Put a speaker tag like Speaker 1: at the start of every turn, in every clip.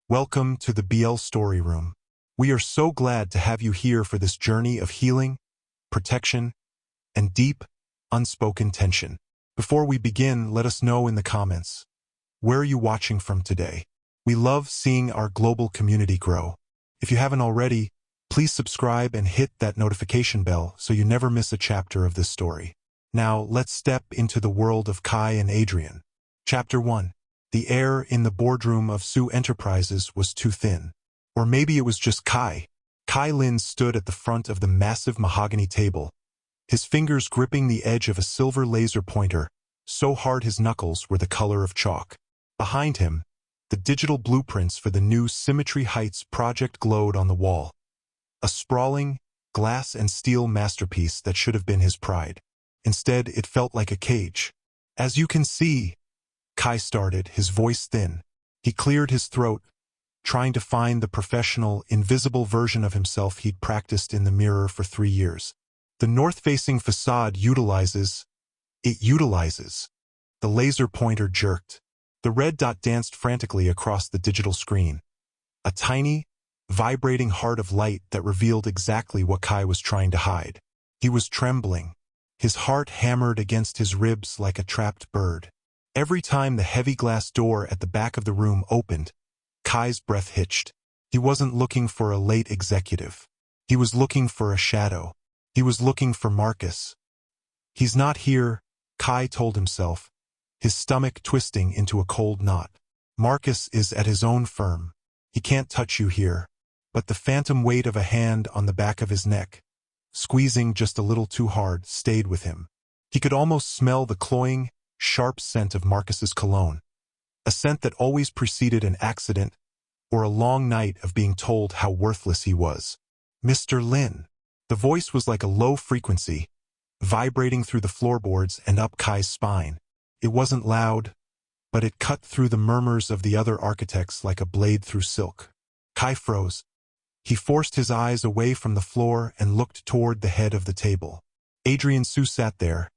Speaker 1: Welcome to the BL Story Room. We are so glad to have you here for this journey of healing, protection, and deep, unspoken tension. Before we begin, let us know in the comments, where are you watching from today? We love seeing our global community grow. If you haven't already, please subscribe and hit that notification bell so you never miss a chapter of this story. Now, let's step into the world of Kai and Adrian. Chapter 1. The air in the boardroom of Sue Enterprises was too thin. Or maybe it was just Kai. Kai Lin stood at the front of the massive mahogany table, his fingers gripping the edge of a silver laser pointer, so hard his knuckles were the color of chalk. Behind him, the digital blueprints for the new Symmetry Heights project glowed on the wall. A sprawling, glass and steel masterpiece that should have been his pride. Instead, it felt like a cage. As you can see, Kai started, his voice thin. He cleared his throat, trying to find the professional, invisible version of himself he'd practiced in the mirror for 3 years. The north-facing facade utilizes. The laser pointer jerked. The red dot danced frantically across the digital screen. A tiny, vibrating heart of light that revealed exactly what Kai was trying to hide. He was trembling. His heart hammered against his ribs like a trapped bird. Every time the heavy glass door at the back of the room opened, Kai's breath hitched. He wasn't looking for a late executive. He was looking for a shadow. He was looking for Marcus. He's not here, Kai told himself, his stomach twisting into a cold knot. Marcus is at his own firm. He can't touch you here. But the phantom weight of a hand on the back of his neck, squeezing just a little too hard, stayed with him. He could almost smell the cloying, sharp scent of Marcus's cologne, a scent that always preceded an accident or a long night of being told how worthless he was. Mr. Lin. The voice was like a low frequency, vibrating through the floorboards and up Kai's spine. It wasn't loud, but it cut through the murmurs of the other architects like a blade through silk. Kai froze. He forced his eyes away from the floor and looked toward the head of the table. Adrian Sue sat there,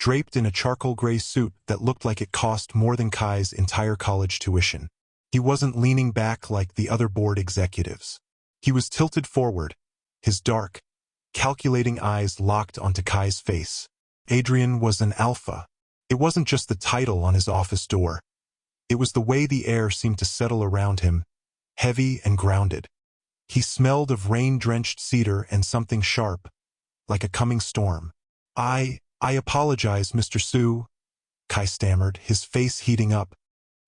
Speaker 1: draped in a charcoal gray suit that looked like it cost more than Kai's entire college tuition. He wasn't leaning back like the other board executives. He was tilted forward, his dark, calculating eyes locked onto Kai's face. Adrian was an alpha. It wasn't just the title on his office door. It was the way the air seemed to settle around him, heavy and grounded. He smelled of rain-drenched cedar and something sharp, like a coming storm. I apologize, Mr. Sue, Kai stammered, his face heating up.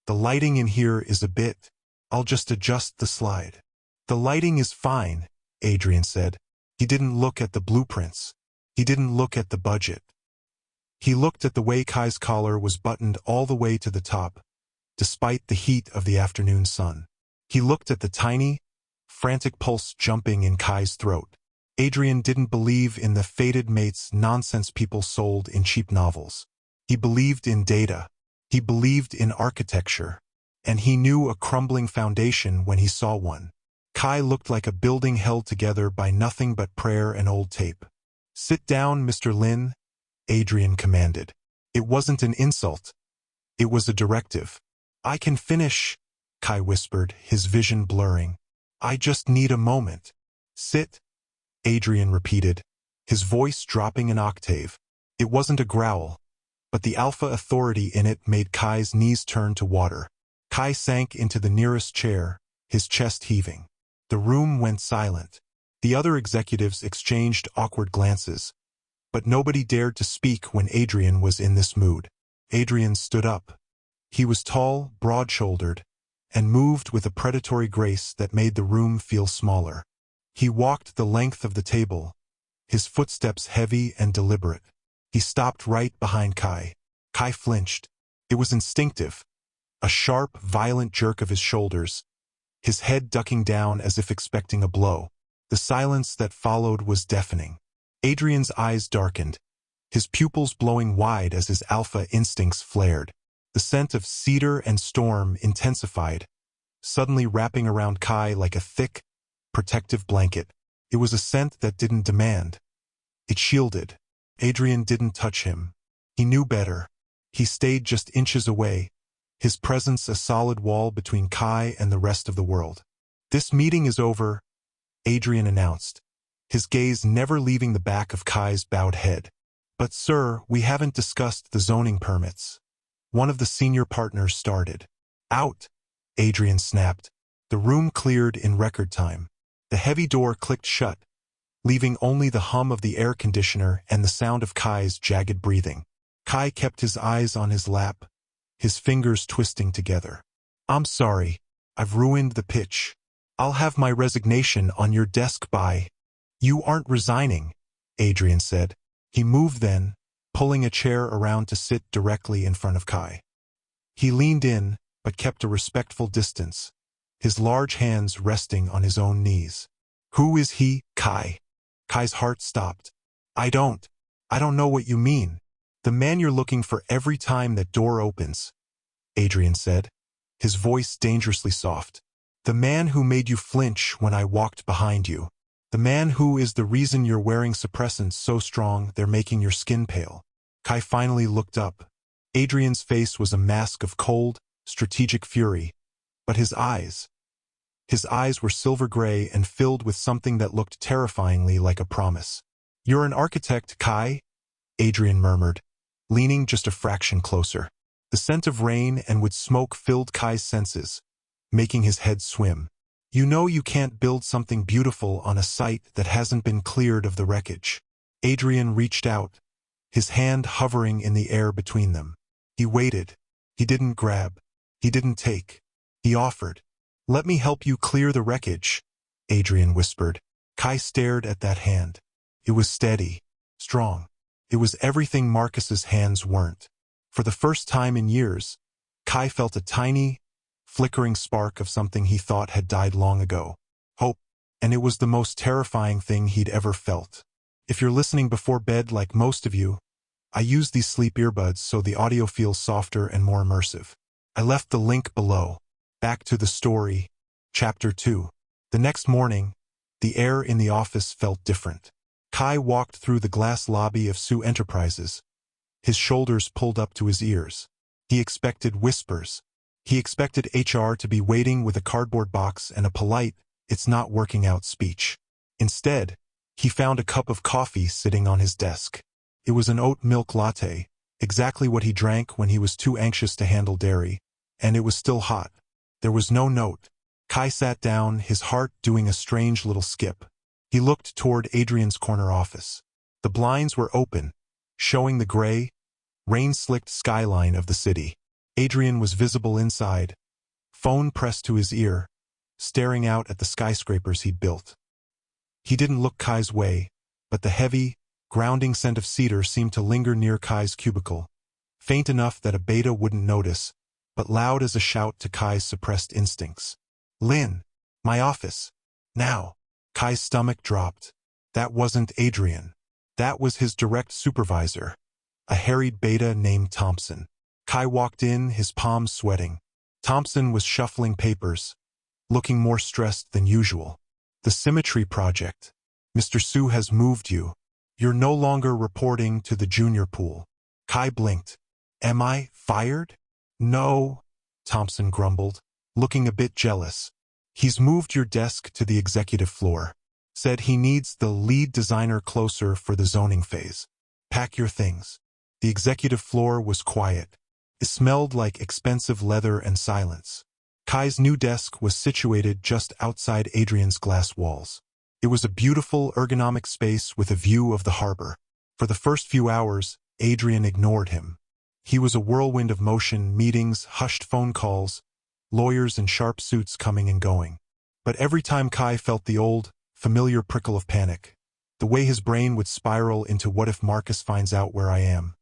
Speaker 1: The lighting in here is a bit. I'll just adjust the slide. The lighting is fine, Adrian said. He didn't look at the blueprints. He didn't look at the budget. He looked at the way Kai's collar was buttoned all the way to the top, despite the heat of the afternoon sun. He looked at the tiny, frantic pulse jumping in Kai's throat. Adrian didn't believe in the fated mates nonsense people sold in cheap novels. He believed in data. He believed in architecture. And he knew a crumbling foundation when he saw one. Kai looked like a building held together by nothing but prayer and old tape. Sit down, Mr. Lin, Adrian commanded. It wasn't an insult. It was a directive. I can finish, Kai whispered, his vision blurring. I just need a moment. Sit, Adrian repeated, his voice dropping an octave. It wasn't a growl, but the alpha authority in it made Kai's knees turn to water. Kai sank into the nearest chair, his chest heaving. The room went silent. The other executives exchanged awkward glances, but nobody dared to speak when Adrian was in this mood. Adrian stood up. He was tall, broad-shouldered, and moved with a predatory grace that made the room feel smaller. He walked the length of the table, his footsteps heavy and deliberate. He stopped right behind Kai. Kai flinched. It was instinctive. A sharp, violent jerk of his shoulders, his head ducking down as if expecting a blow. The silence that followed was deafening. Adrian's eyes darkened, his pupils blowing wide as his alpha instincts flared. The scent of cedar and storm intensified, suddenly wrapping around Kai like a thick, protective blanket. It was a scent that didn't demand. It shielded. Adrian didn't touch him. He knew better. He stayed just inches away, his presence a solid wall between Kai and the rest of the world. "This meeting is over," Adrian announced, his gaze never leaving the back of Kai's bowed head. "But sir, we haven't discussed the zoning permits." One of the senior partners started. "Out," Adrian snapped. The room cleared in record time. The heavy door clicked shut, leaving only the hum of the air conditioner and the sound of Kai's jagged breathing. Kai kept his eyes on his lap, his fingers twisting together. "I'm sorry. I've ruined the pitch. I'll have my resignation on your desk by—" "You aren't resigning," Adrian said. He moved then, pulling a chair around to sit directly in front of Kai. He leaned in, but kept a respectful distance, his large hands resting on his own knees. "Who is he, Kai?" Kai's heart stopped. I don't know what you mean." "The man you're looking for every time that door opens," Adrian said, his voice dangerously soft. "The man who made you flinch when I walked behind you. The man who is the reason you're wearing suppressants so strong they're making your skin pale." Kai finally looked up. Adrian's face was a mask of cold, strategic fury, but his eyes were silver gray and filled with something that looked terrifyingly like a promise. "You're an architect, Kai?" Adrian murmured, leaning just a fraction closer. The scent of rain and wood smoke filled Kai's senses, making his head swim. "You know you can't build something beautiful on a site that hasn't been cleared of the wreckage." Adrian reached out, his hand hovering in the air between them. He waited. He didn't grab. He didn't take. He offered. "Let me help you clear the wreckage," Adrian whispered. Kai stared at that hand. It was steady, strong. It was everything Marcus's hands weren't. For the first time in years, Kai felt a tiny, flickering spark of something he thought had died long ago. Hope. And it was the most terrifying thing he'd ever felt. "If you're listening before bed like most of you, I use these sleep earbuds so the audio feels softer and more immersive. I left the link below." Back to the story. Chapter 2. The next morning, the air in the office felt different. Kai walked through the glass lobby of Sioux Enterprises, his shoulders pulled up to his ears. He expected whispers. He expected HR to be waiting with a cardboard box and a polite, "It's not working out" speech. Instead, he found a cup of coffee sitting on his desk. It was an oat milk latte, exactly what he drank when he was too anxious to handle dairy, and it was still hot. There was no note. Kai sat down, his heart doing a strange little skip. He looked toward Adrian's corner office. The blinds were open, showing the gray, rain-slicked skyline of the city. Adrian was visible inside, phone pressed to his ear, staring out at the skyscrapers he'd built. He didn't look Kai's way, but the heavy, grounding scent of cedar seemed to linger near Kai's cubicle, faint enough that a beta wouldn't notice, but loud as a shout to Kai's suppressed instincts. "Lynn, my office. Now." Kai's stomach dropped. That wasn't Adrian. That was his direct supervisor, a harried beta named Thompson. Kai walked in, his palms sweating. Thompson was shuffling papers, looking more stressed than usual. "The symmetry project. Mr. Sue has moved you. You're no longer reporting to the junior pool." Kai blinked. "Am I fired?" "No," Thompson grumbled, looking a bit jealous. "He's moved your desk to the executive floor. Said he needs the lead designer closer for the zoning phase. Pack your things." The executive floor was quiet. It smelled like expensive leather and silence. Kai's new desk was situated just outside Adrian's glass walls. It was a beautiful, ergonomic space with a view of the harbor. For the first few hours, Adrian ignored him. He was a whirlwind of motion, meetings, hushed phone calls, lawyers in sharp suits coming and going. But every time Kai felt the old, familiar prickle of panic, the way his brain would spiral into "what if Marcus finds out where I am?"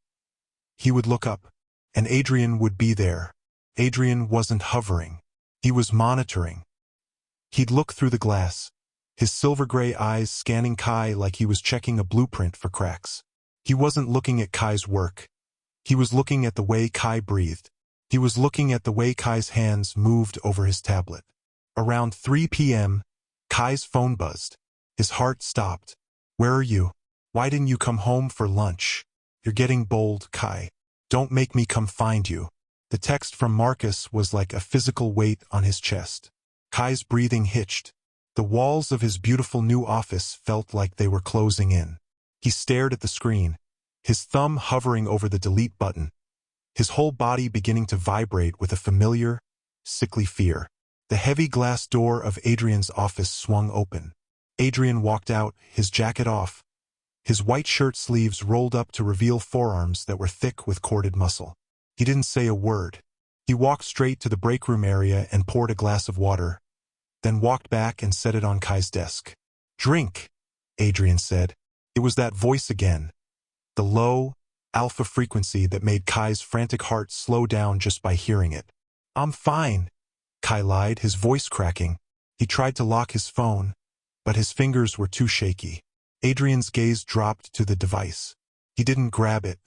Speaker 1: He would look up, and Adrian would be there. Adrian wasn't hovering. He was monitoring. He'd look through the glass, his silver-gray eyes scanning Kai like he was checking a blueprint for cracks. He wasn't looking at Kai's work. He was looking at the way Kai breathed. He was looking at the way Kai's hands moved over his tablet. Around 3 p.m., Kai's phone buzzed. His heart stopped. "Where are you? Why didn't you come home for lunch?" "You're getting bold, Kai. Don't make me come find you." The text from Marcus was like a physical weight on his chest. Kai's breathing hitched. The walls of his beautiful new office felt like they were closing in. He stared at the screen, his thumb hovering over the delete button, his whole body beginning to vibrate with a familiar, sickly fear. The heavy glass door of Adrian's office swung open. Adrian walked out, his jacket off, his white shirt sleeves rolled up to reveal forearms that were thick with corded muscle. He didn't say a word. He walked straight to the break room area and poured a glass of water, then walked back and set it on Kai's desk. "Drink," Adrian said. It was that voice again, the low, alpha frequency that made Kai's frantic heart slow down just by hearing it. "I'm fine," Kai lied, his voice cracking. He tried to lock his phone, but his fingers were too shaky. Adrian's gaze dropped to the device. He didn't grab it.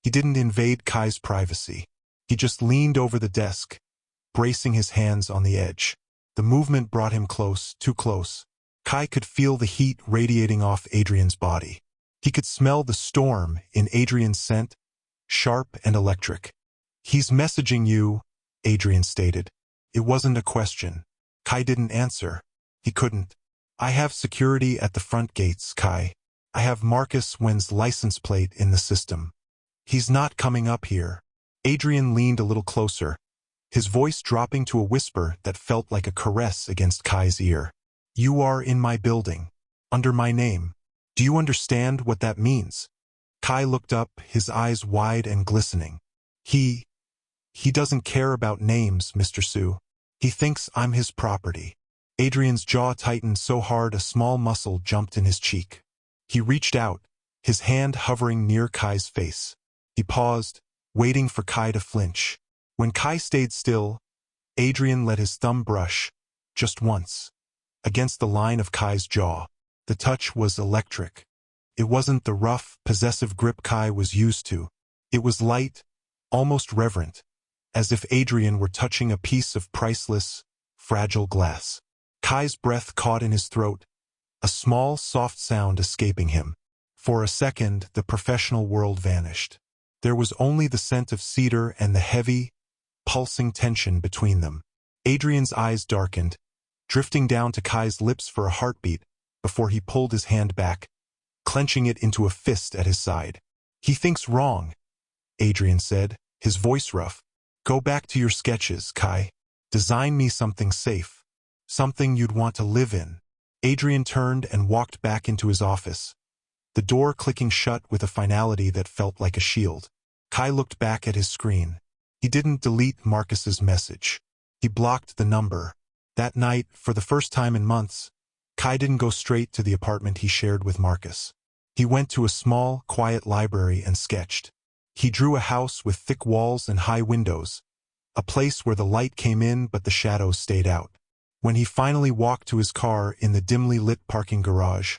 Speaker 1: He didn't invade Kai's privacy. He just leaned over the desk, bracing his hands on the edge. The movement brought him close, too close. Kai could feel the heat radiating off Adrian's body. He could smell the storm in Adrian's scent, sharp and electric. "He's messaging you," Adrian stated. It wasn't a question. Kai didn't answer. He couldn't. "I have security at the front gates, Kai. I have Marcus Wen's license plate in the system. He's not coming up here." Adrian leaned a little closer, his voice dropping to a whisper that felt like a caress against Kai's ear. "You are in my building, under my name. Do you understand what that means?" Kai looked up, his eyes wide and glistening. He doesn't care about names, Mr. Su. He thinks I'm his property." Adrian's jaw tightened so hard a small muscle jumped in his cheek. He reached out, his hand hovering near Kai's face. He paused, waiting for Kai to flinch. When Kai stayed still, Adrian let his thumb brush, just once, against the line of Kai's jaw. The touch was electric. It wasn't the rough, possessive grip Kai was used to. It was light, almost reverent, as if Adrian were touching a piece of priceless, fragile glass. Kai's breath caught in his throat, a small, soft sound escaping him. For a second, the professional world vanished. There was only the scent of cedar and the heavy, pulsing tension between them. Adrian's eyes darkened, drifting down to Kai's lips for a heartbeat before he pulled his hand back, clenching it into a fist at his side. "He thinks wrong," Adrian said, his voice rough. "Go back to your sketches, Kai. Design me something safe. Something you'd want to live in." Adrian turned and walked back into his office, the door clicking shut with a finality that felt like a shield. Kai looked back at his screen. He didn't delete Marcus's message. He blocked the number. That night, for the first time in months, Kai didn't go straight to the apartment he shared with Marcus. He went to a small, quiet library and sketched. He drew a house with thick walls and high windows, a place where the light came in but the shadows stayed out. When he finally walked to his car in the dimly lit parking garage,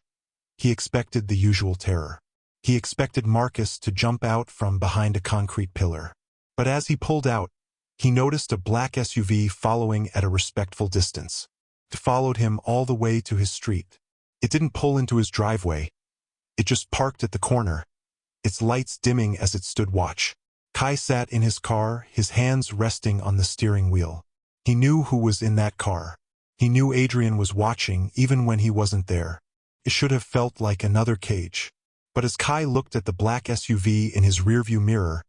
Speaker 1: he expected the usual terror. He expected Marcus to jump out from behind a concrete pillar. But as he pulled out, he noticed a black SUV following at a respectful distance. It followed him all the way to his street. It didn't pull into his driveway. It just parked at the corner, its lights dimming as it stood watch. Kai sat in his car, his hands resting on the steering wheel. He knew who was in that car. He knew Adrian was watching even when he wasn't there. It should have felt like another cage. But as Kai looked at the black SUV in his rearview mirror,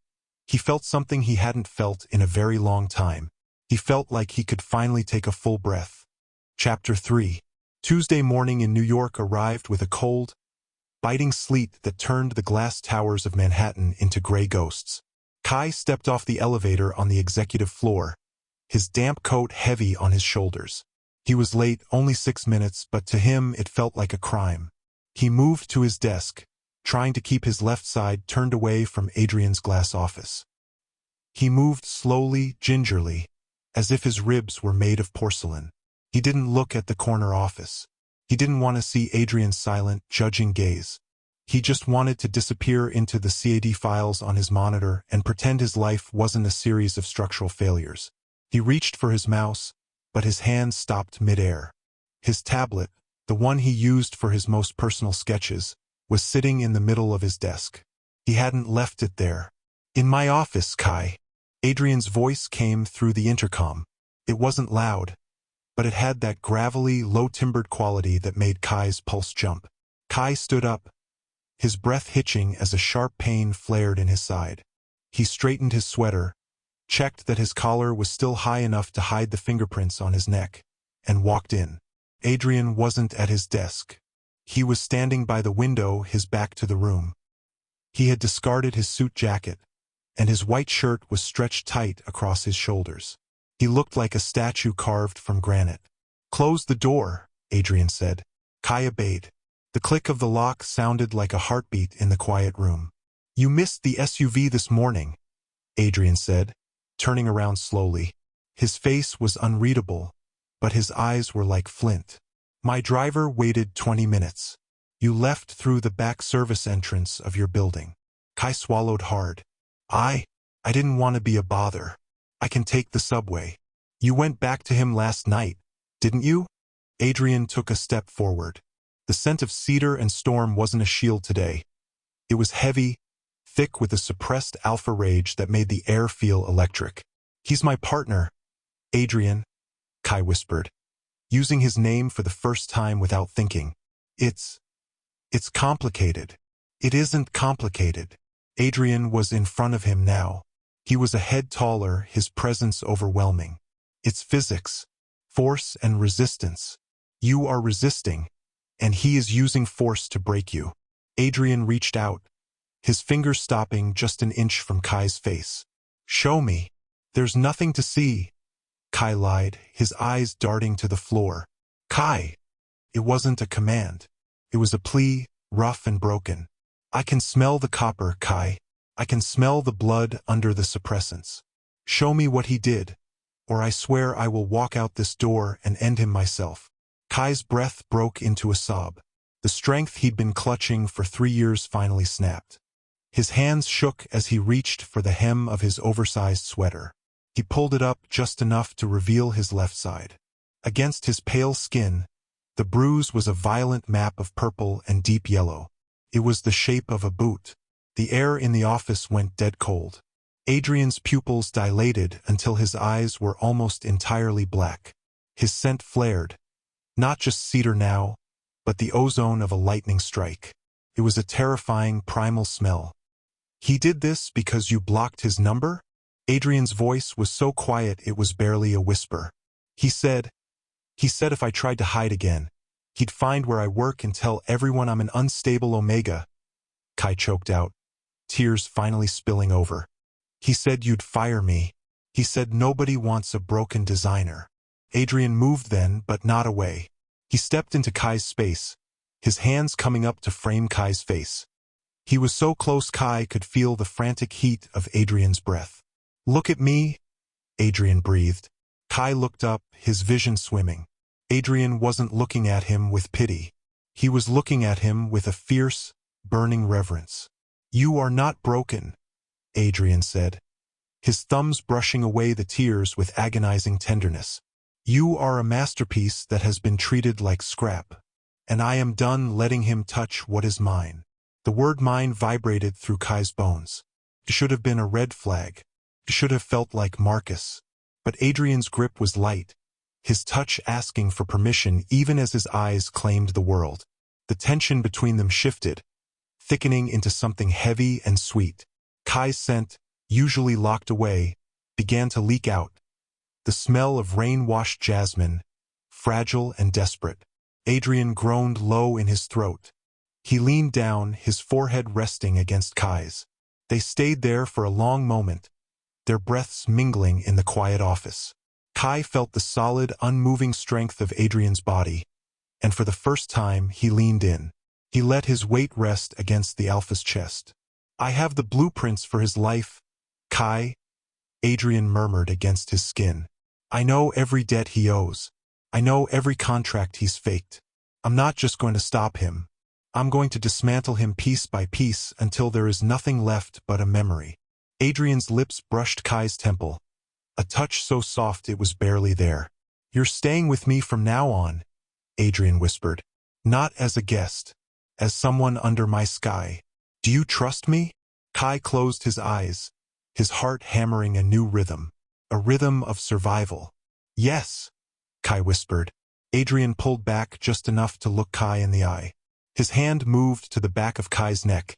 Speaker 1: he felt something he hadn't felt in a very long time. He felt like he could finally take a full breath. Chapter 3. Tuesday morning in New York arrived with a cold, biting sleet that turned the glass towers of Manhattan into gray ghosts. Kai stepped off the elevator on the executive floor, his damp coat heavy on his shoulders. He was late only 6 minutes, but to him it felt like a crime. He moved to his desk, trying to keep his left side turned away from Adrian's glass office. He moved slowly, gingerly, as if his ribs were made of porcelain. He didn't look at the corner office. He didn't want to see Adrian's silent, judging gaze. He just wanted to disappear into the CAD files on his monitor and pretend his life wasn't a series of structural failures. He reached for his mouse, but his hand stopped mid-air. His tablet, the one he used for his most personal sketches, was sitting in the middle of his desk. He hadn't left it there. "In my office, Kai." Adrian's voice came through the intercom. It wasn't loud, but it had that gravelly, low-timbered quality that made Kai's pulse jump. Kai stood up, his breath hitching as a sharp pain flared in his side. He straightened his sweater, checked that his collar was still high enough to hide the fingerprints on his neck, and walked in. Adrian wasn't at his desk. He was standing by the window, his back to the room. He had discarded his suit jacket, and his white shirt was stretched tight across his shoulders. He looked like a statue carved from granite. "Close the door," Adrian said. Kai obeyed. The click of the lock sounded like a heartbeat in the quiet room. "You missed the SUV this morning," Adrian said, turning around slowly. His face was unreadable, but his eyes were like flint. "My driver waited 20 minutes. You left through the back service entrance of your building." Kai swallowed hard. I didn't want to be a bother. I can take the subway." "You went back to him last night, didn't you?" Adrian took a step forward. The scent of cedar and storm wasn't a shield today. It was heavy, thick with a suppressed alpha rage that made the air feel electric. "He's my partner, Adrian," Kai whispered, using his name for the first time without thinking. It's complicated." "It isn't complicated." Adrian was in front of him now. He was a head taller, his presence overwhelming. "It's physics, force and resistance. You are resisting, and he is using force to break you." Adrian reached out, his fingers stopping just an inch from Kai's face. "Show me." "There's nothing to see," Kai lied, his eyes darting to the floor. "Kai!" It wasn't a command. It was a plea, rough and broken. "I can smell the copper, Kai. I can smell the blood under the suppressants. Show me what he did, or I swear I will walk out this door and end him myself." Kai's breath broke into a sob. The strength he'd been clutching for 3 years finally snapped. His hands shook as he reached for the hem of his oversized sweater. He pulled it up just enough to reveal his left side. Against his pale skin, the bruise was a violent map of purple and deep yellow. It was the shape of a boot. The air in the office went dead cold. Adrian's pupils dilated until his eyes were almost entirely black. His scent flared. Not just cedar now, but the ozone of a lightning strike. It was a terrifying primal smell. "He did this because you blocked his number?" Adrian's voice was so quiet it was barely a whisper. He said if I tried to hide again, he'd find where I work and tell everyone I'm an unstable omega." Kai choked out, tears finally spilling over. "He said you'd fire me. He said nobody wants a broken designer." Adrian moved then, but not away. He stepped into Kai's space, his hands coming up to frame Kai's face. He was so close Kai could feel the frantic heat of Adrian's breath. "Look at me," Adrian breathed. Kai looked up, his vision swimming. Adrian wasn't looking at him with pity. He was looking at him with a fierce, burning reverence. "You are not broken," Adrian said, his thumbs brushing away the tears with agonizing tenderness. "You are a masterpiece that has been treated like scrap, and I am done letting him touch what is mine." The word mine vibrated through Kai's bones. It should have been a red flag. It should have felt like Marcus. But Adrian's grip was light, his touch asking for permission even as his eyes claimed the world. The tension between them shifted, thickening into something heavy and sweet. Kai's scent, usually locked away, began to leak out. The smell of rain-washed jasmine, fragile and desperate. Adrian groaned low in his throat. He leaned down, his forehead resting against Kai's. They stayed there for a long moment, their breaths mingling in the quiet office. Kai felt the solid, unmoving strength of Adrian's body, and for the first time he leaned in. He let his weight rest against the alpha's chest. "I have the blueprints for his life, Kai," Adrian murmured against his skin. "I know every debt he owes. I know every contract he's faked. I'm not just going to stop him. I'm going to dismantle him piece by piece until there is nothing left but a memory." Adrian's lips brushed Kai's temple, a touch so soft it was barely there. "You're staying with me from now on," Adrian whispered. "Not as a guest, as someone under my sky. Do you trust me?" Kai closed his eyes, his heart hammering a new rhythm. A rhythm of survival. Yes, Kai whispered. Adrian pulled back just enough to look Kai in the eye. His hand moved to the back of Kai's neck,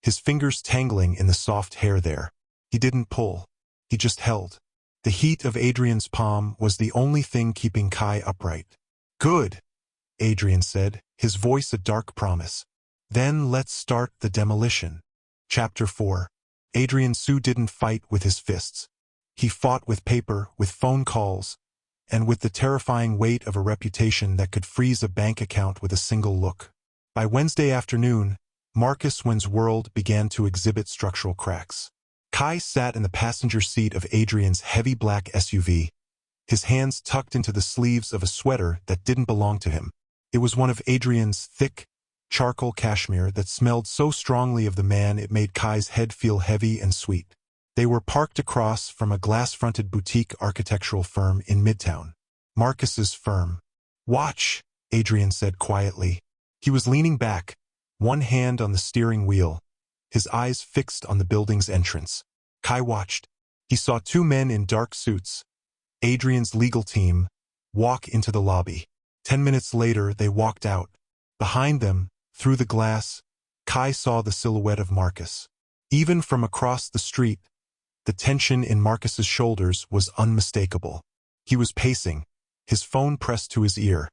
Speaker 1: his fingers tangling in the soft hair there. He didn't pull. He just held. The heat of Adrian's palm was the only thing keeping Kai upright. Good, Adrian said, his voice a dark promise. Then let's start the demolition. Chapter 4. Adrian Su didn't fight with his fists. He fought with paper, with phone calls, and with the terrifying weight of a reputation that could freeze a bank account with a single look. By Wednesday afternoon, Marcus Wen's world began to exhibit structural cracks. Kai sat in the passenger seat of Adrian's heavy black SUV, his hands tucked into the sleeves of a sweater that didn't belong to him. It was one of Adrian's thick, charcoal cashmere that smelled so strongly of the man it made Kai's head feel heavy and sweet. They were parked across from a glass-fronted boutique architectural firm in Midtown. Marcus's firm. Watch, Adrian said quietly. He was leaning back, one hand on the steering wheel, his eyes fixed on the building's entrance. Kai watched. He saw two men in dark suits, Adrian's legal team, walk into the lobby. 10 minutes later, they walked out. Behind them, through the glass, Kai saw the silhouette of Marcus. Even from across the street, the tension in Marcus's shoulders was unmistakable. He was pacing, his phone pressed to his ear,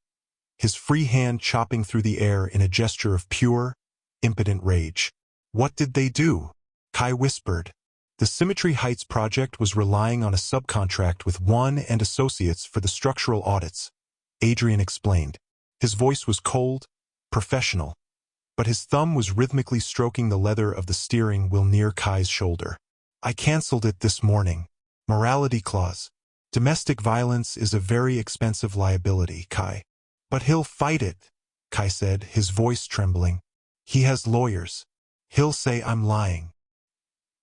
Speaker 1: his free hand chopping through the air in a gesture of pure, impotent rage. What did they do? Kai whispered. The Symmetry Heights project was relying on a subcontract with One and Associates for the structural audits, Adrian explained. His voice was cold, professional, but his thumb was rhythmically stroking the leather of the steering wheel near Kai's shoulder. I canceled it this morning. Morality clause. Domestic violence is a very expensive liability, Kai. But he'll fight it, Kai said, his voice trembling. He has lawyers. He'll say I'm lying.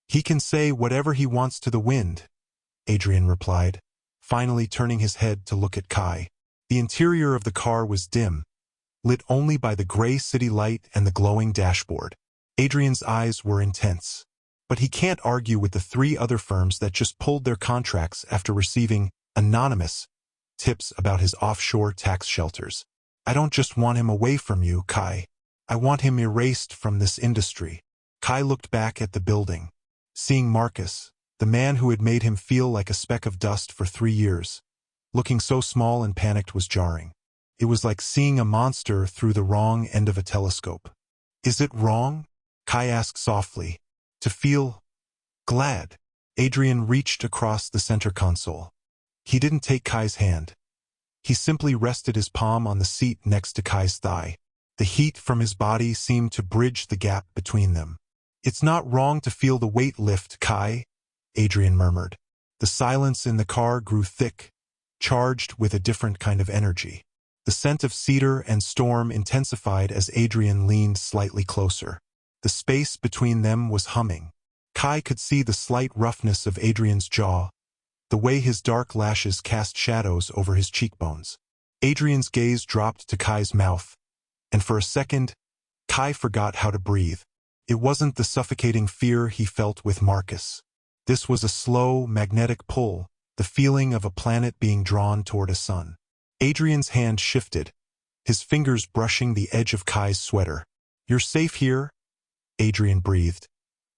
Speaker 1: He can say whatever he wants to the wind, Adrian replied, finally turning his head to look at Kai. The interior of the car was dim, lit only by the gray city light and the glowing dashboard. Adrian's eyes were intense. But he can't argue with the three other firms that just pulled their contracts after receiving anonymous tips about his offshore tax shelters. I don't just want him away from you, Kai. I want him erased from this industry. Kai looked back at the building, seeing Marcus, the man who had made him feel like a speck of dust for 3 years. Looking so small and panicked was jarring. It was like seeing a monster through the wrong end of a telescope. Is it wrong? Kai asked softly. To feel glad. Adrian reached across the center console. He didn't take Kai's hand. He simply rested his palm on the seat next to Kai's thigh. The heat from his body seemed to bridge the gap between them. It's not wrong to feel the weight lift, Kai, Adrian murmured. The silence in the car grew thick, charged with a different kind of energy. The scent of cedar and storm intensified as Adrian leaned slightly closer. The space between them was humming. Kai could see the slight roughness of Adrian's jaw, the way his dark lashes cast shadows over his cheekbones. Adrian's gaze dropped to Kai's mouth, and for a second, Kai forgot how to breathe. It wasn't the suffocating fear he felt with Marcus. This was a slow, magnetic pull, the feeling of a planet being drawn toward a sun. Adrian's hand shifted, his fingers brushing the edge of Kai's sweater. You're safe here? Adrian breathed,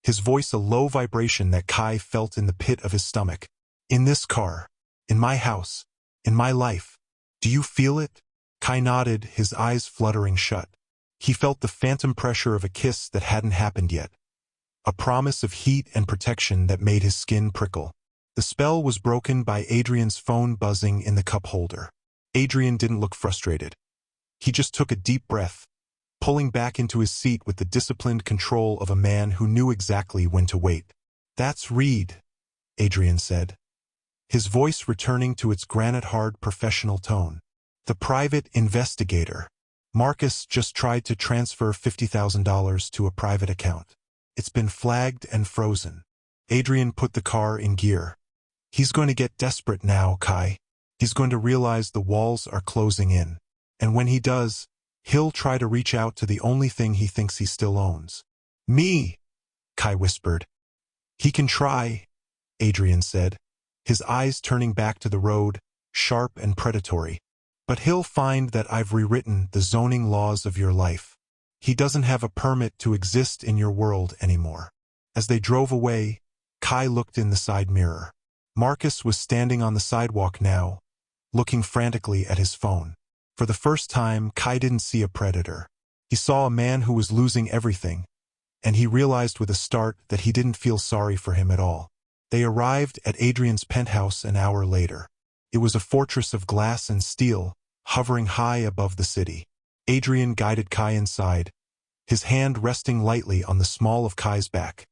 Speaker 1: his voice a low vibration that Kai felt in the pit of his stomach. In this car, in my house, in my life. Do you feel it? Kai nodded, his eyes fluttering shut. He felt the phantom pressure of a kiss that hadn't happened yet, a promise of heat and protection that made his skin prickle. The spell was broken by Adrian's phone buzzing in the cup holder. Adrian didn't look frustrated. He just took a deep breath, pulling back into his seat with the disciplined control of a man who knew exactly when to wait. That's Reed, Adrian said, his voice returning to its granite-hard professional tone. The private investigator. Marcus just tried to transfer $50,000 to a private account. It's been flagged and frozen. Adrian put the car in gear. He's going to get desperate now, Kai. He's going to realize the walls are closing in. And when he does, he'll try to reach out to the only thing he thinks he still owns. Me, Kai whispered. He can try, Adrian said, his eyes turning back to the road, sharp and predatory. "But he'll find that I've rewritten the zoning laws of your life. He doesn't have a permit to exist in your world anymore." As they drove away, Kai looked in the side mirror. Marcus was standing on the sidewalk now, looking frantically at his phone. For the first time, Kai didn't see a predator. He saw a man who was losing everything, and he realized with a start that he didn't feel sorry for him at all. They arrived at Adrian's penthouse an hour later. It was a fortress of glass and steel, hovering high above the city. Adrian guided Kai inside, his hand resting lightly on the small of Kai's back.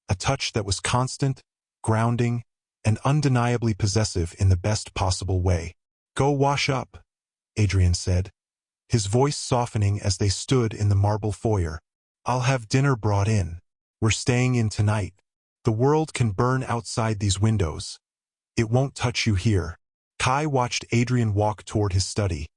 Speaker 1: A touch that was constant, grounding, and undeniably possessive in the best possible way. "Go wash up," Adrian said, his voice softening as they stood in the marble foyer. "I'll have dinner brought in. We're staying in tonight. The world can burn outside these windows. It won't touch you here." Kai watched Adrian walk toward his study,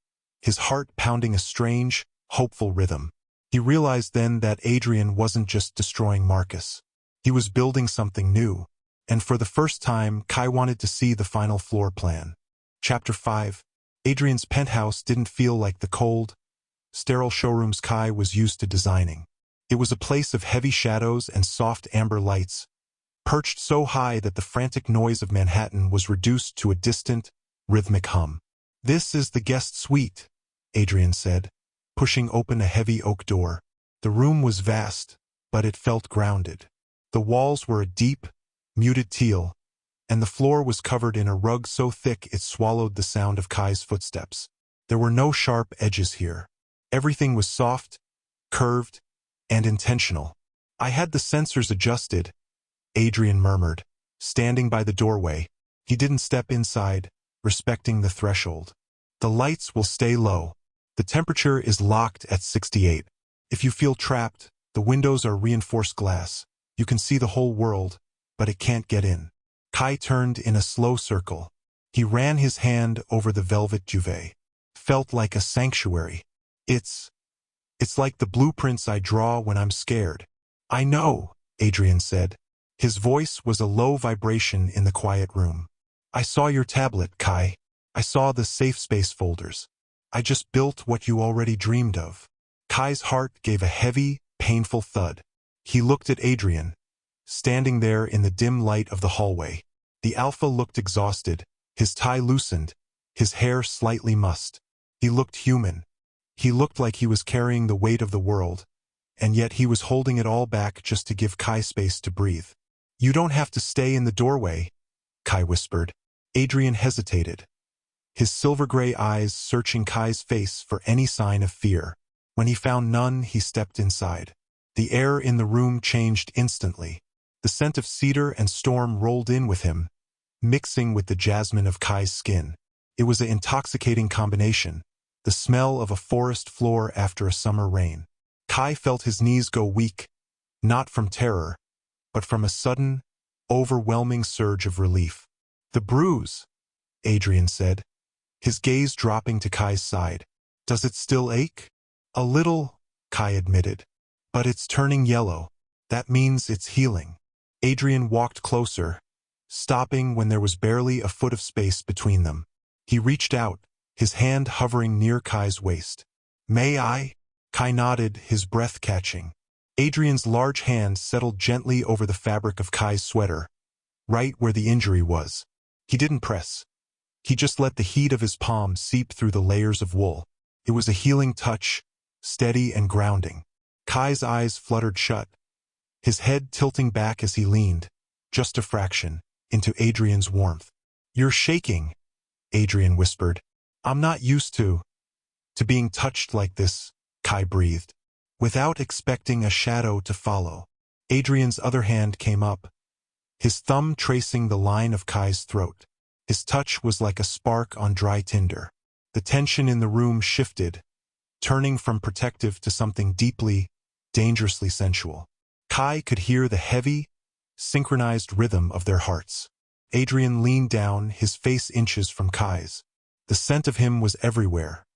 Speaker 1: his heart pounding a strange, hopeful rhythm. He realized then that Adrian wasn't just destroying Marcus. He was building something new, and for the first time, Kai wanted to see the final floor plan. Chapter 5. Adrian's penthouse didn't feel like the cold, sterile showrooms Kai was used to designing. It was a place of heavy shadows and soft amber lights, perched so high that the frantic noise of Manhattan was reduced to a distant, rhythmic hum. "This is the guest suite," Adrian said, pushing open a heavy oak door. The room was vast, but it felt grounded. The walls were a deep, muted teal, and the floor was covered in a rug so thick it swallowed the sound of Kai's footsteps. There were no sharp edges here. Everything was soft, curved, and intentional. "I had the sensors adjusted," Adrian murmured, standing by the doorway. He didn't step inside, respecting the threshold. "The lights will stay low. The temperature is locked at 68. If you feel trapped, the windows are reinforced glass. You can see the whole world, but it can't get in." Kai turned in a slow circle. He ran his hand over the velvet duvet. "Felt like a sanctuary. It's like the blueprints I draw when I'm scared." "I know," Adrian said. His voice was a low vibration in the quiet room. "I saw your tablet, Kai. I saw the safe space folders. I just built what you already dreamed of." Kai's heart gave a heavy, painful thud. He looked at Adrian, standing there in the dim light of the hallway. The alpha looked exhausted, his tie loosened, his hair slightly mussed. He looked human. He looked like he was carrying the weight of the world, and yet he was holding it all back just to give Kai space to breathe. "You don't have to stay in the doorway," Kai whispered. Adrian hesitated, his silver-gray eyes searching Kai's face for any sign of fear. When he found none, he stepped inside. The air in the room changed instantly. The scent of cedar and storm rolled in with him, mixing with the jasmine of Kai's skin. It was an intoxicating combination, the smell of a forest floor after a summer rain. Kai felt his knees go weak, not from terror, but from a sudden, overwhelming surge of relief. "The bruise," Adrian said, his gaze dropping to Kai's side. "Does it still ache?" "A little," Kai admitted, "but it's turning yellow. That means it's healing." Adrian walked closer, stopping when there was barely a foot of space between them. He reached out, his hand hovering near Kai's waist. "May I?" Kai nodded, his breath catching. Adrian's large hand settled gently over the fabric of Kai's sweater, right where the injury was. He didn't press. He just let the heat of his palm seep through the layers of wool. It was a healing touch, steady and grounding. Kai's eyes fluttered shut, his head tilting back as he leaned, just a fraction, into Adrian's warmth. "You're shaking," Adrian whispered. "I'm not used to being touched like this," Kai breathed, without expecting a shadow to follow. Adrian's other hand came up, his thumb tracing the line of Kai's throat. His touch was like a spark on dry tinder. The tension in the room shifted, turning from protective to something deeply, dangerously sensual. Kai could hear the heavy, synchronized rhythm of their hearts. Adrian leaned down, his face inches from Kai's. The scent of him was everywhere.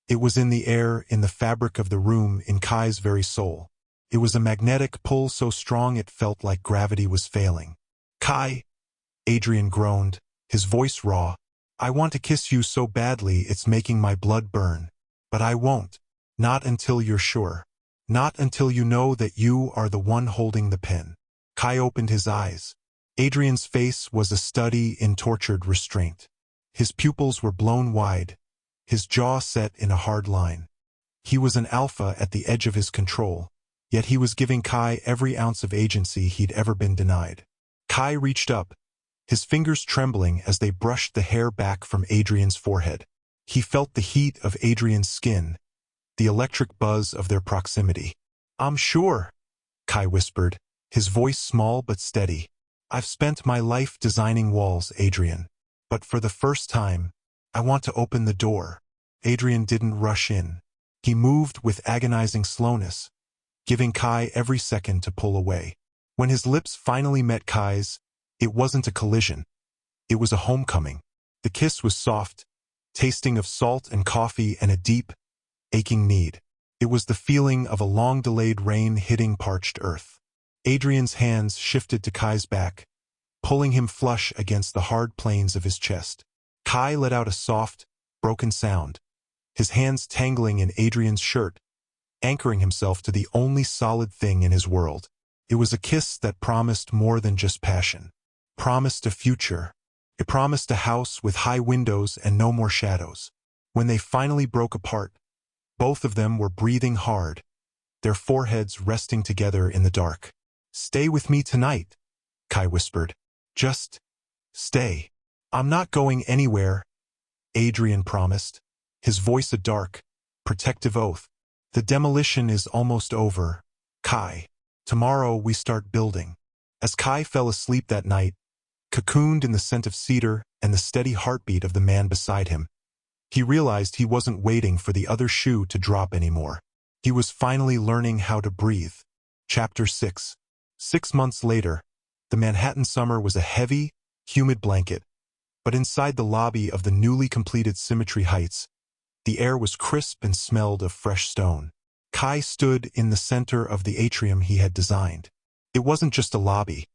Speaker 1: It was in the air, in the fabric of the room, in Kai's very soul. It was a magnetic pull so strong it felt like gravity was failing. "Kai," Adrian groaned, his voice raw. I want to kiss you so badly it's making my blood burn. But I won't. Not until you're sure. Not until you know that you are the one holding the pen. Kai opened his eyes. Adrian's face was a study in tortured restraint. His pupils were blown wide, his jaw set in a hard line. He was an alpha at the edge of his control, yet he was giving Kai every ounce of agency he'd ever been denied. Kai reached up, his fingers trembling as they brushed the hair back from Adrian's forehead. He felt the heat of Adrian's skin, the electric buzz of their proximity. I'm sure, Kai whispered, his voice small but steady. I've spent my life designing walls, Adrian. But for the first time, I want to open the door. Adrian didn't rush in. He moved with agonizing slowness, giving Kai every second to pull away. When his lips finally met Kai's, it wasn't a collision. It was a homecoming. The kiss was soft, tasting of salt and coffee and a deep, aching need. It was the feeling of a long-delayed rain hitting parched earth. Adrian's hands shifted to Kai's back, pulling him flush against the hard planes of his chest. Kai let out a soft, broken sound, his hands tangling in Adrian's shirt, anchoring himself to the only solid thing in his world. It was a kiss that promised more than just passion. Promised a future. It promised a house with high windows and no more shadows. When they finally broke apart, both of them were breathing hard, their foreheads resting together in the dark. Stay with me tonight, Kai whispered. Just stay. I'm not going anywhere, Adrian promised, his voice a dark, protective oath. The demolition is almost over, Kai. Tomorrow we start building. As Kai fell asleep that night, cocooned in the scent of cedar and the steady heartbeat of the man beside him, he realized he wasn't waiting for the other shoe to drop anymore. He was finally learning how to breathe. Chapter 6. 6 months later, the Manhattan summer was a heavy, humid blanket, but inside the lobby of the newly completed Symmetry Heights, the air was crisp and smelled of fresh stone. Kai stood in the center of the atrium he had designed. It wasn't just a lobby.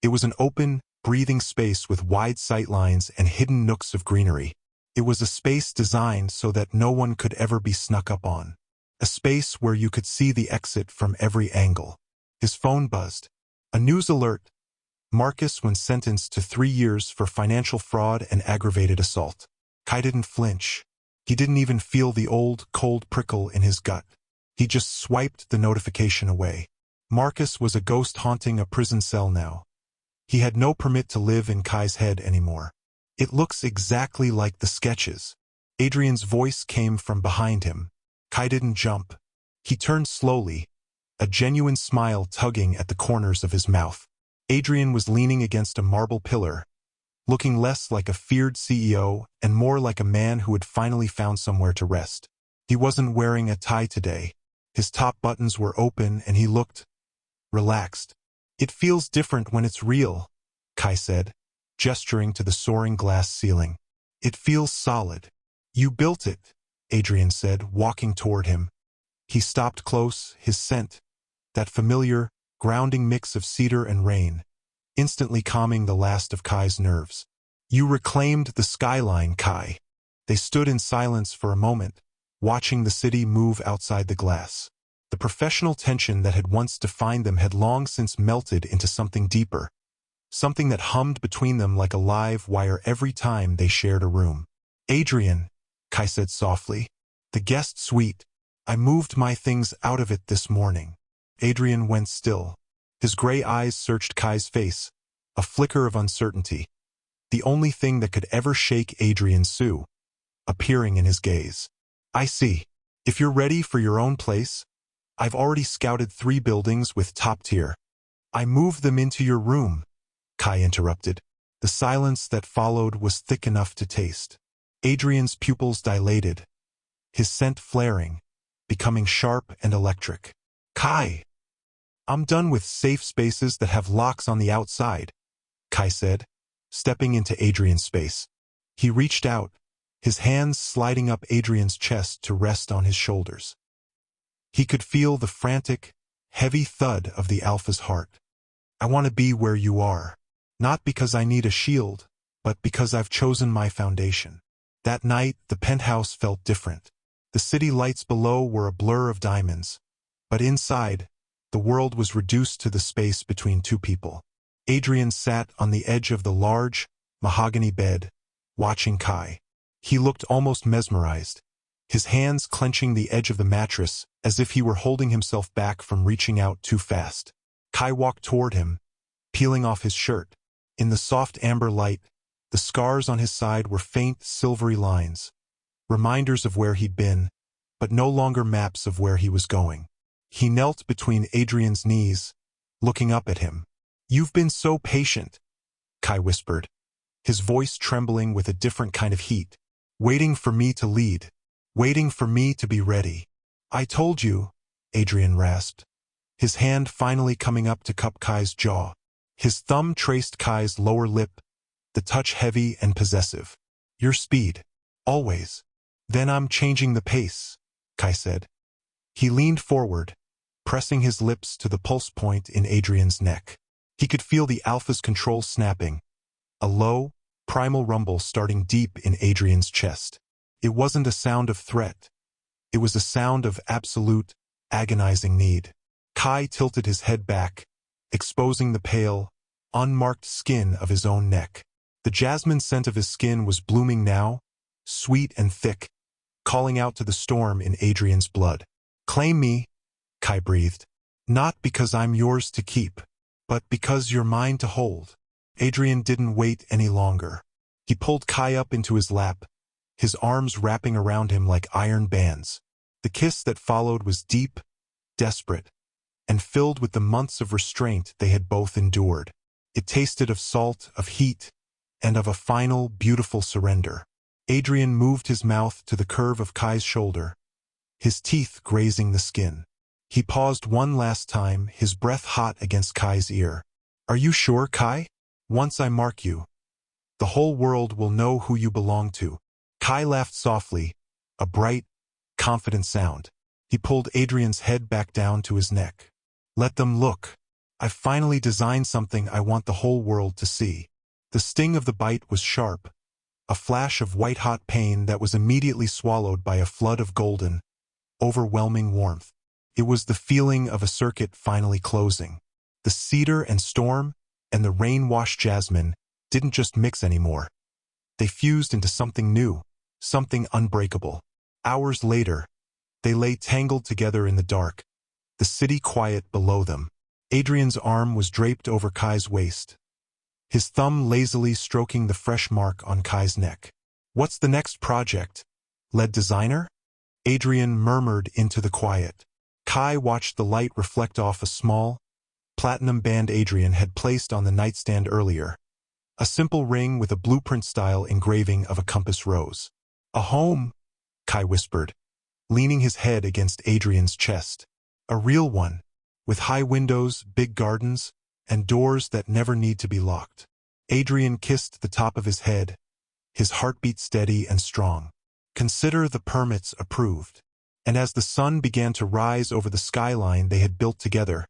Speaker 1: It was an open, breathing space with wide sightlines and hidden nooks of greenery. It was a space designed so that no one could ever be snuck up on. A space where you could see the exit from every angle. His phone buzzed. A news alert. Marcus was sentenced to 3 years for financial fraud and aggravated assault. Kai didn't flinch. He didn't even feel the old, cold prickle in his gut. He just swiped the notification away. Marcus was a ghost haunting a prison cell now. He had no permit to live in Kai's head anymore. It looks exactly like the sketches. Adrian's voice came from behind him. Kai didn't jump. He turned slowly, a genuine smile tugging at the corners of his mouth. Adrian was leaning against a marble pillar, looking less like a feared CEO and more like a man who had finally found somewhere to rest. He wasn't wearing a tie today. His top buttons were open and he looked relaxed. It feels different when it's real, Kai said, gesturing to the soaring glass ceiling. It feels solid. You built it, Adrian said, walking toward him. He stopped close, his scent, that familiar, grounding mix of cedar and rain, instantly calming the last of Kai's nerves. You reclaimed the skyline, Kai. They stood in silence for a moment, watching the city move outside the glass. The professional tension that had once defined them had long since melted into something deeper, something that hummed between them like a live wire every time they shared a room. Adrian, Kai said softly, the guest suite. I moved my things out of it this morning. Adrian went still. His gray eyes searched Kai's face, a flicker of uncertainty, the only thing that could ever shake Adrian's Sue, appearing in his gaze. I see. If you're ready for your own place, I've already scouted 3 buildings with top tier. I moved them into your room, Kai interrupted. The silence that followed was thick enough to taste. Adrian's pupils dilated, his scent flaring, becoming sharp and electric. Kai! I'm done with safe spaces that have locks on the outside, Kai said, stepping into Adrian's space. He reached out, his hands sliding up Adrian's chest to rest on his shoulders. He could feel the frantic, heavy thud of the alpha's heart. I want to be where you are. Not because I need a shield, but because I've chosen my foundation. That night, the penthouse felt different. The city lights below were a blur of diamonds, but inside, the world was reduced to the space between two people. Adrian sat on the edge of the large, mahogany bed, watching Kai. He looked almost mesmerized, his hands clenching the edge of the mattress as if he were holding himself back from reaching out too fast. Kai walked toward him, peeling off his shirt. In the soft amber light, the scars on his side were faint silvery lines, reminders of where he'd been, but no longer maps of where he was going. He knelt between Adrian's knees, looking up at him. "You've been so patient," Kai whispered, his voice trembling with a different kind of heat. "Waiting for me to lead. Waiting for me to be ready." "I told you," Adrian rasped, his hand finally coming up to cup Kai's jaw. His thumb traced Kai's lower lip, the touch heavy and possessive. "Your speed. Always." "Then I'm changing the pace," Kai said. He leaned forward, pressing his lips to the pulse point in Adrian's neck. He could feel the alpha's control snapping, a low, primal rumble starting deep in Adrian's chest. It wasn't a sound of threat. It was a sound of absolute, agonizing need. Kai tilted his head back, exposing the pale, unmarked skin of his own neck. The jasmine scent of his skin was blooming now, sweet and thick, calling out to the storm in Adrian's blood. "Claim me," Kai breathed. "Not because I'm yours to keep, but because you're mine to hold." Adrian didn't wait any longer. He pulled Kai up into his lap, his arms wrapping around him like iron bands. The kiss that followed was deep, desperate, and filled with the months of restraint they had both endured. It tasted of salt, of heat, and of a final, beautiful surrender. Adrian moved his mouth to the curve of Kai's shoulder, his teeth grazing the skin. He paused one last time, his breath hot against Kai's ear. "Are you sure, Kai? Once I mark you, the whole world will know who you belong to." Kai laughed softly, a bright, confident sound. He pulled Adrian's head back down to his neck. "Let them look. I've finally designed something I want the whole world to see." The sting of the bite was sharp, a flash of white-hot pain that was immediately swallowed by a flood of golden, overwhelming warmth. It was the feeling of a circuit finally closing. The cedar and storm and the rain-washed jasmine didn't just mix anymore. They fused into something new, something unbreakable. Hours later, they lay tangled together in the dark, the city quiet below them. Adrian's arm was draped over Kai's waist, his thumb lazily stroking the fresh mark on Kai's neck. "What's the next project, lead designer?" Adrian murmured into the quiet. Kai watched the light reflect off a small, platinum band Adrian had placed on the nightstand earlier, a simple ring with a blueprint-style engraving of a compass rose. "A home," Kai whispered, leaning his head against Adrian's chest. "A real one, with high windows, big gardens, and doors that never need to be locked." Adrian kissed the top of his head, his heartbeat steady and strong. "Consider the permits approved." And as the sun began to rise over the skyline they had built together,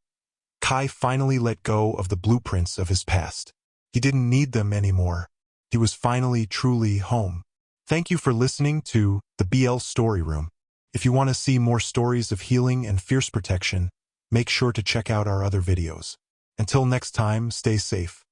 Speaker 1: Kai finally let go of the blueprints of his past. He didn't need them anymore. He was finally truly home. Thank you for listening to the BL Story Room. If you want to see more stories of healing and fierce protection, make sure to check out our other videos. Until next time, stay safe.